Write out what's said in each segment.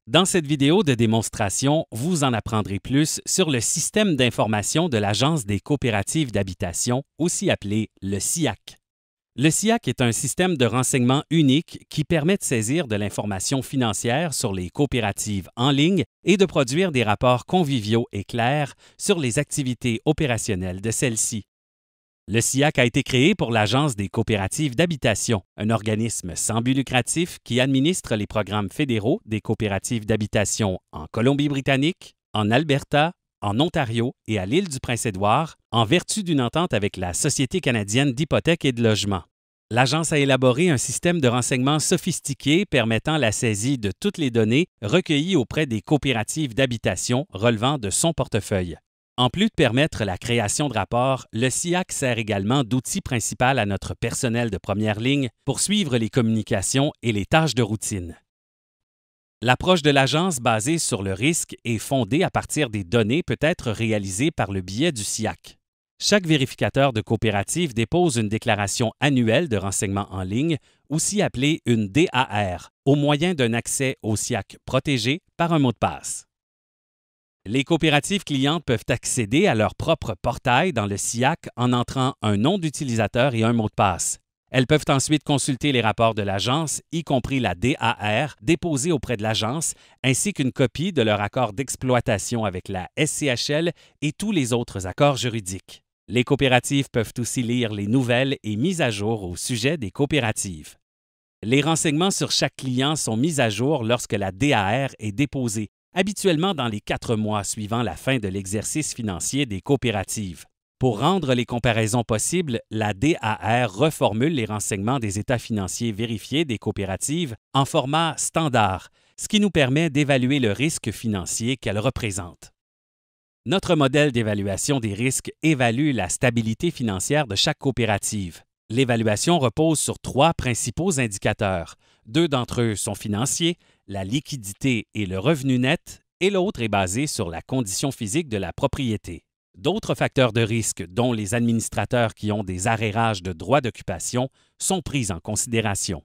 Dans cette vidéo de démonstration, vous en apprendrez plus sur le système d'information de l'Agence des coopératives d'habitation, aussi appelé le SIAC. Le SIAC est un système de renseignement unique qui permet de saisir de l'information financière sur les coopératives en ligne et de produire des rapports conviviaux et clairs sur les activités opérationnelles de celles-ci. Le SIAC a été créé pour l'Agence des coopératives d'habitation, un organisme sans but lucratif qui administre les programmes fédéraux des coopératives d'habitation en Colombie-Britannique, en Alberta, en Ontario et à l'île du Prince-Édouard, en vertu d'une entente avec la Société canadienne d'hypothèques et de logement. L'Agence a élaboré un système de renseignement sophistiqué permettant la saisie de toutes les données recueillies auprès des coopératives d'habitation relevant de son portefeuille. En plus de permettre la création de rapports, le SIAC sert également d'outil principal à notre personnel de première ligne pour suivre les communications et les tâches de routine. L'approche de l'agence basée sur le risque et fondée à partir des données peut être réalisée par le biais du SIAC. Chaque vérificateur de coopérative dépose une déclaration annuelle de renseignement en ligne, aussi appelée une DAR, au moyen d'un accès au SIAC protégé par un mot de passe. Les coopératives clientes peuvent accéder à leur propre portail dans le SIAC en entrant un nom d'utilisateur et un mot de passe. Elles peuvent ensuite consulter les rapports de l'agence, y compris la DAR, déposée auprès de l'agence, ainsi qu'une copie de leur accord d'exploitation avec la SCHL et tous les autres accords juridiques. Les coopératives peuvent aussi lire les nouvelles et mises à jour au sujet des coopératives. Les renseignements sur chaque client sont mis à jour lorsque la DAR est déposée, habituellement dans les 4 mois suivant la fin de l'exercice financier des coopératives. Pour rendre les comparaisons possibles, la DAR reformule les renseignements des états financiers vérifiés des coopératives en format standard, ce qui nous permet d'évaluer le risque financier qu'elles représentent. Notre modèle d'évaluation des risques évalue la stabilité financière de chaque coopérative. L'évaluation repose sur 3 principaux indicateurs. 2 d'entre eux sont financiers, la liquidité et le revenu net, et l'autre est basé sur la condition physique de la propriété. D'autres facteurs de risque, dont les administrateurs qui ont des arrérages de droits d'occupation, sont pris en considération.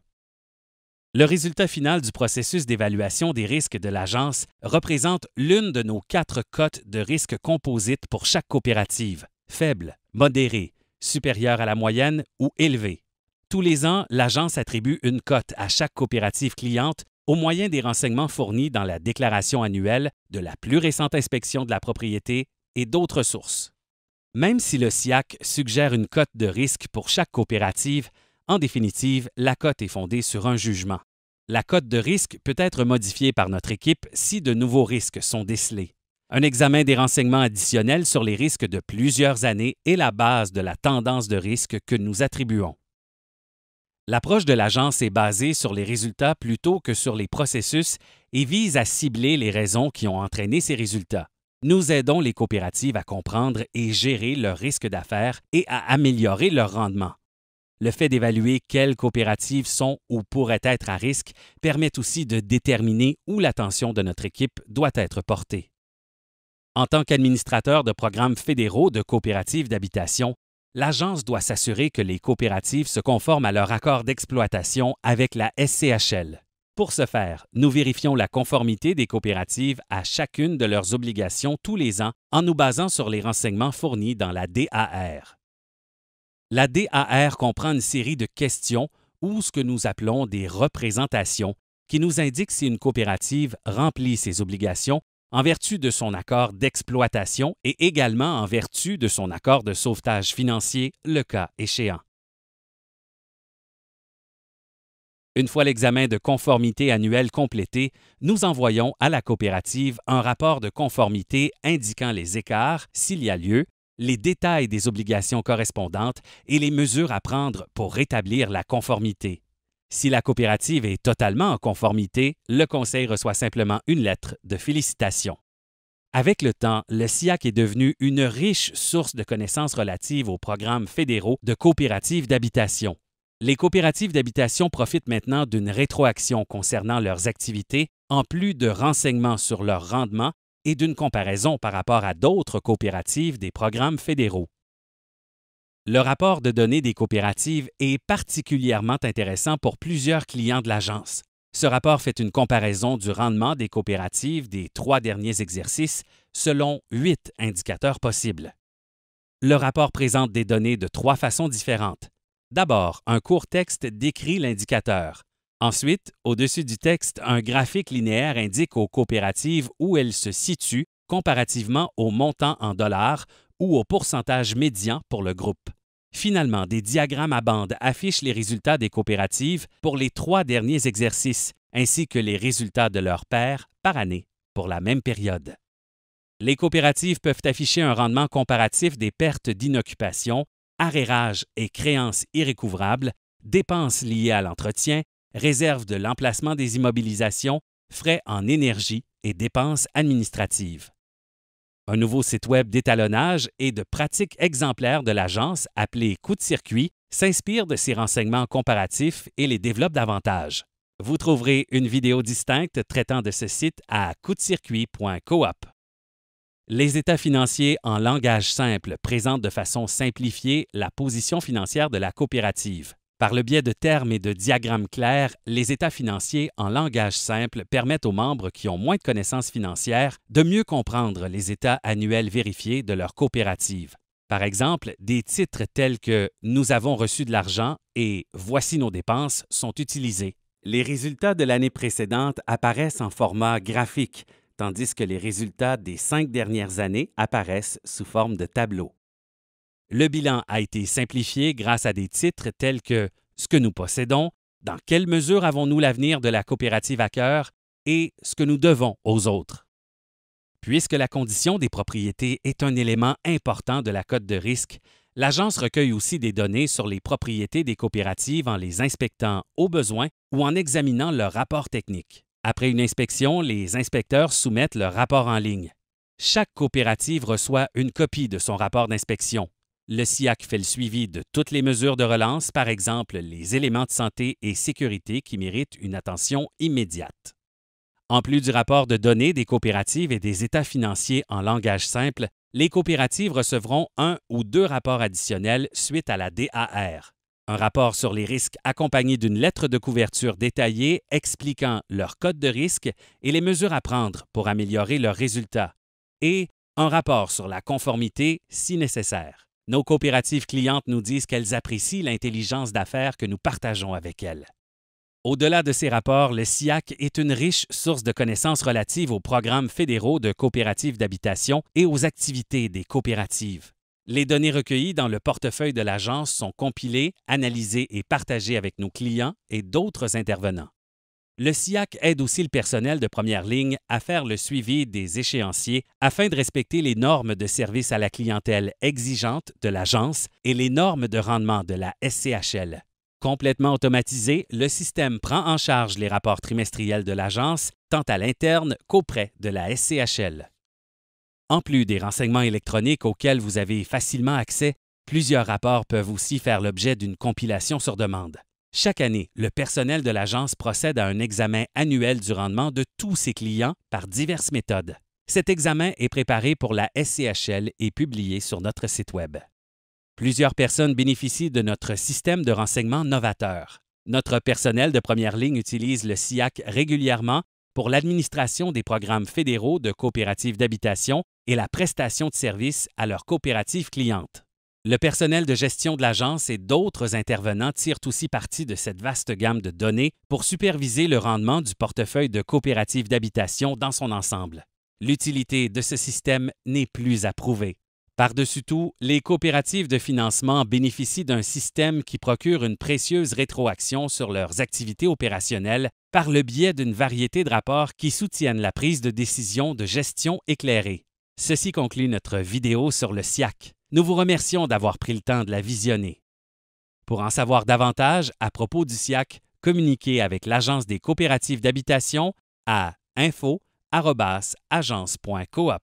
Le résultat final du processus d'évaluation des risques de l'agence représente l'une de nos 4 cotes de risque composite pour chaque coopérative, faible, modérée, supérieure à la moyenne ou élevée. Tous les ans, l'agence attribue une cote à chaque coopérative cliente au moyen des renseignements fournis dans la déclaration annuelle, de la plus récente inspection de la propriété et d'autres sources. Même si le SIAC suggère une cote de risque pour chaque coopérative, en définitive, la cote est fondée sur un jugement. La cote de risque peut être modifiée par notre équipe si de nouveaux risques sont décelés. Un examen des renseignements additionnels sur les risques de plusieurs années est la base de la tendance de risque que nous attribuons. L'approche de l'agence est basée sur les résultats plutôt que sur les processus et vise à cibler les raisons qui ont entraîné ces résultats. Nous aidons les coopératives à comprendre et gérer leurs risques d'affaires et à améliorer leur rendement. Le fait d'évaluer quelles coopératives sont ou pourraient être à risque permet aussi de déterminer où l'attention de notre équipe doit être portée. En tant qu'administrateur de programmes fédéraux de coopératives d'habitation, l'agence doit s'assurer que les coopératives se conforment à leur accord d'exploitation avec la SCHL. Pour ce faire, nous vérifions la conformité des coopératives à chacune de leurs obligations tous les ans en nous basant sur les renseignements fournis dans la DAR. La DAR comprend une série de questions ou ce que nous appelons des représentations qui nous indiquent si une coopérative remplit ses obligations en vertu de son accord d'exploitation et également en vertu de son accord de sauvetage financier, le cas échéant. Une fois l'examen de conformité annuel complété, nous envoyons à la coopérative un rapport de conformité indiquant les écarts, s'il y a lieu, les détails des obligations correspondantes et les mesures à prendre pour rétablir la conformité. Si la coopérative est totalement en conformité, le conseil reçoit simplement une lettre de félicitations. Avec le temps, le SIAC est devenu une riche source de connaissances relatives aux programmes fédéraux de coopératives d'habitation. Les coopératives d'habitation profitent maintenant d'une rétroaction concernant leurs activités, en plus de renseignements sur leur rendement et d'une comparaison par rapport à d'autres coopératives des programmes fédéraux. Le rapport de données des coopératives est particulièrement intéressant pour plusieurs clients de l'agence. Ce rapport fait une comparaison du rendement des coopératives des 3 derniers exercices selon 8 indicateurs possibles. Le rapport présente des données de 3 façons différentes. D'abord, un court texte décrit l'indicateur. Ensuite, au-dessus du texte, un graphique linéaire indique aux coopératives où elles se situent comparativement au montant en dollars ou au pourcentage médian pour le groupe. Finalement, des diagrammes à bandes affichent les résultats des coopératives pour les 3 derniers exercices, ainsi que les résultats de leurs pairs par année pour la même période. Les coopératives peuvent afficher un rendement comparatif des pertes d'inoccupation, arrérages et créances irrécouvrables, dépenses liées à l'entretien, réserve de l'emplacement des immobilisations, frais en énergie et dépenses administratives. Un nouveau site web d'étalonnage et de pratiques exemplaires de l'agence, appelé Coup de circuit, s'inspire de ces renseignements comparatifs et les développe davantage. Vous trouverez une vidéo distincte traitant de ce site à coupdecircuit.coop. Les états financiers en langage simple présentent de façon simplifiée la position financière de la coopérative. Par le biais de termes et de diagrammes clairs, les états financiers en langage simple permettent aux membres qui ont moins de connaissances financières de mieux comprendre les états annuels vérifiés de leur coopérative. Par exemple, des titres tels que « Nous avons reçu de l'argent » et « Voici nos dépenses » sont utilisés. Les résultats de l'année précédente apparaissent en format graphique, tandis que les résultats des 5 dernières années apparaissent sous forme de tableau. Le bilan a été simplifié grâce à des titres tels que « Ce que nous possédons »,« Dans quelle mesure avons-nous l'avenir de la coopérative à cœur » et « Ce que nous devons aux autres ». Puisque la condition des propriétés est un élément important de la cote de risque, l'agence recueille aussi des données sur les propriétés des coopératives en les inspectant au besoin ou en examinant leur rapport technique. Après une inspection, les inspecteurs soumettent leur rapport en ligne. Chaque coopérative reçoit une copie de son rapport d'inspection. Le SIAC fait le suivi de toutes les mesures de relance, par exemple les éléments de santé et sécurité qui méritent une attention immédiate. En plus du rapport de données des coopératives et des états financiers en langage simple, les coopératives recevront 1 ou 2 rapports additionnels suite à la DAR. Un rapport sur les risques accompagné d'une lettre de couverture détaillée expliquant leur code de risque et les mesures à prendre pour améliorer leurs résultats, et un rapport sur la conformité si nécessaire. Nos coopératives clientes nous disent qu'elles apprécient l'intelligence d'affaires que nous partageons avec elles. Au-delà de ces rapports, le SIAC est une riche source de connaissances relatives aux programmes fédéraux de coopératives d'habitation et aux activités des coopératives. Les données recueillies dans le portefeuille de l'agence sont compilées, analysées et partagées avec nos clients et d'autres intervenants. Le SIAC aide aussi le personnel de première ligne à faire le suivi des échéanciers afin de respecter les normes de service à la clientèle exigeantes de l'agence et les normes de rendement de la SCHL. Complètement automatisé, le système prend en charge les rapports trimestriels de l'agence, tant à l'interne qu'auprès de la SCHL. En plus des renseignements électroniques auxquels vous avez facilement accès, plusieurs rapports peuvent aussi faire l'objet d'une compilation sur demande. Chaque année, le personnel de l'agence procède à un examen annuel du rendement de tous ses clients par diverses méthodes. Cet examen est préparé pour la SCHL et publié sur notre site Web. Plusieurs personnes bénéficient de notre système de renseignement novateur. Notre personnel de première ligne utilise le SIAC régulièrement pour l'administration des programmes fédéraux de coopératives d'habitation et la prestation de services à leurs coopératives clientes. Le personnel de gestion de l'agence et d'autres intervenants tirent aussi parti de cette vaste gamme de données pour superviser le rendement du portefeuille de coopératives d'habitation dans son ensemble. L'utilité de ce système n'est plus à prouver. Par-dessus tout, les coopératives de financement bénéficient d'un système qui procure une précieuse rétroaction sur leurs activités opérationnelles par le biais d'une variété de rapports qui soutiennent la prise de décision de gestion éclairée. Ceci conclut notre vidéo sur le SIAC. Nous vous remercions d'avoir pris le temps de la visionner. Pour en savoir davantage à propos du SIAC, communiquez avec l'Agence des coopératives d'habitation à info@agence.coop.